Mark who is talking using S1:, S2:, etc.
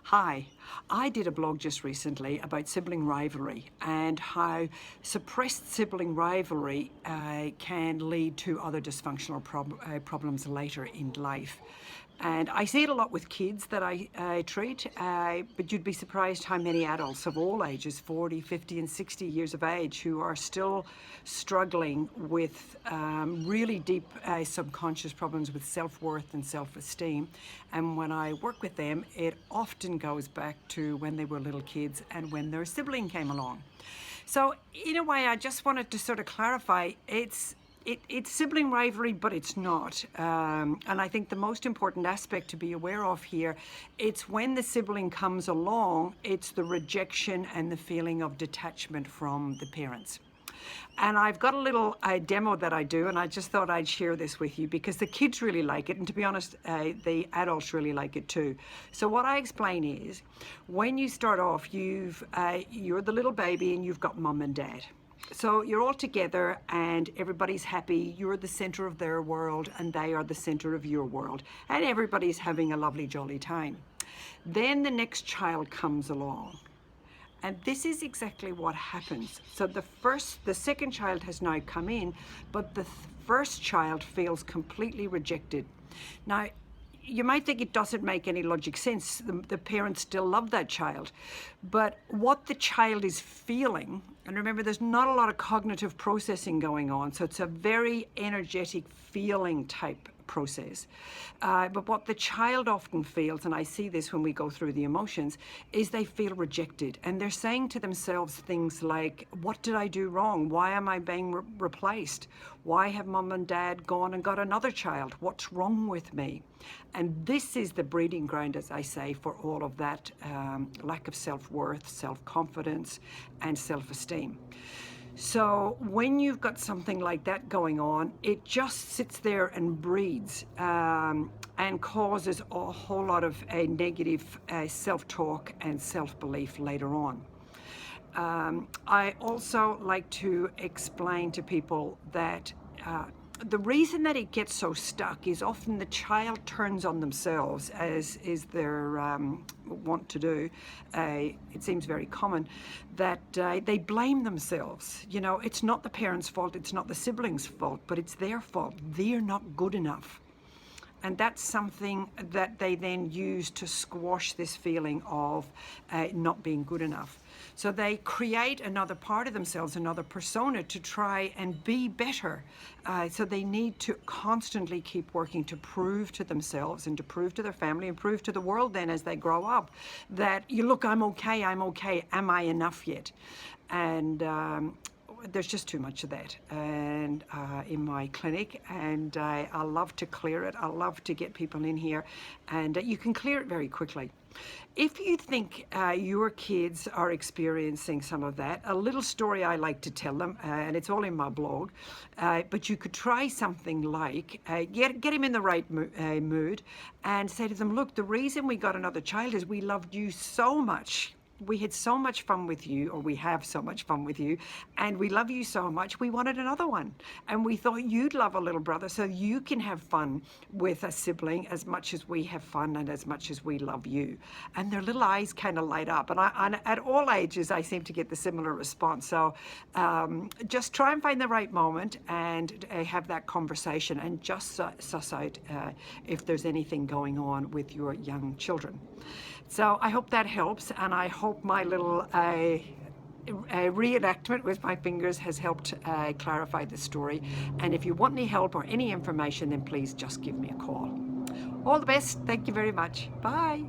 S1: Hi, I did a blog just recently about sibling rivalry and how suppressed sibling rivalry can lead to other dysfunctional problems later in life. And I see it a lot with kids that I treat, but you'd be surprised how many adults of all ages, 40, 50 and 60 years of age, who are still struggling with really deep subconscious problems with self-worth and self-esteem. And when I work with them, it often goes back to when they were little kids and when their sibling came along. So in a way, I just wanted to sort of clarify, it's sibling rivalry, but it's not. And I think the most important aspect to be aware of here, it's when the sibling comes along, it's the rejection and the feeling of detachment from the parents. And I've got a little demo that I do, and I just thought I'd share this with you because the kids really like it, and to be honest, the adults really like it too. So what I explain is, when you start off, you're the little baby and you've got mum and dad. So you're all together and everybody's happy. You're the center of their world and they are the center of your world. And everybody's having a lovely, jolly time. Then the next child comes along. And this is exactly what happens. So the second child has now come in, but the first child feels completely rejected. Now, you might think it doesn't make any logic sense. The parents still love that child. But what the child is feeling, and remember there's not a lot of cognitive processing going on, so it's a very energetic feeling type process. But what the child often feels, and I see this when we go through the emotions, is they feel rejected. And they're saying to themselves things like, what did I do wrong? Why am I being replaced? Why have mum and dad gone and got another child? What's wrong with me? And this is the breeding ground, as I say, for all of that lack of self-worth, self-confidence, and self-esteem. So when you've got something like that going on, it just sits there and breeds and causes a whole lot of negative self-talk and self-belief later on. I also like to explain to people that the reason that it gets so stuck is often the child turns on themselves, as is their want to do. It seems very common that they blame themselves. You know, it's not the parents' fault, it's not the siblings' fault, but it's their fault. They're not good enough. And that's something that they then use to squash this feeling of not being good enough. So they create another part of themselves, another persona, to try and be better. So they need to constantly keep working to prove to themselves and to prove to their family and prove to the world then as they grow up that, you look, I'm okay, am I enough yet? And there's just too much of that and in my clinic, and I love to clear it. I love to get people in here, and you can clear it very quickly. If you think your kids are experiencing some of that, a little story I like to tell them, and it's all in my blog, but you could try something like, get him in the right mood and say to them, look, the reason we got another child is we loved you so much. We had so much fun with you, or we have so much fun with you, and we love you so much, we wanted another one. And we thought you'd love a little brother so you can have fun with a sibling as much as we have fun and as much as we love you. And their little eyes kind of light up. And at all ages, I seem to get the similar response. So just try and find the right moment and have that conversation and just suss out if there's anything going on with your young children. So I hope that helps, and I hope my little reenactment with my fingers has helped clarify the story. And if you want any help or any information, then please just give me a call. All the best. Thank you very much. Bye.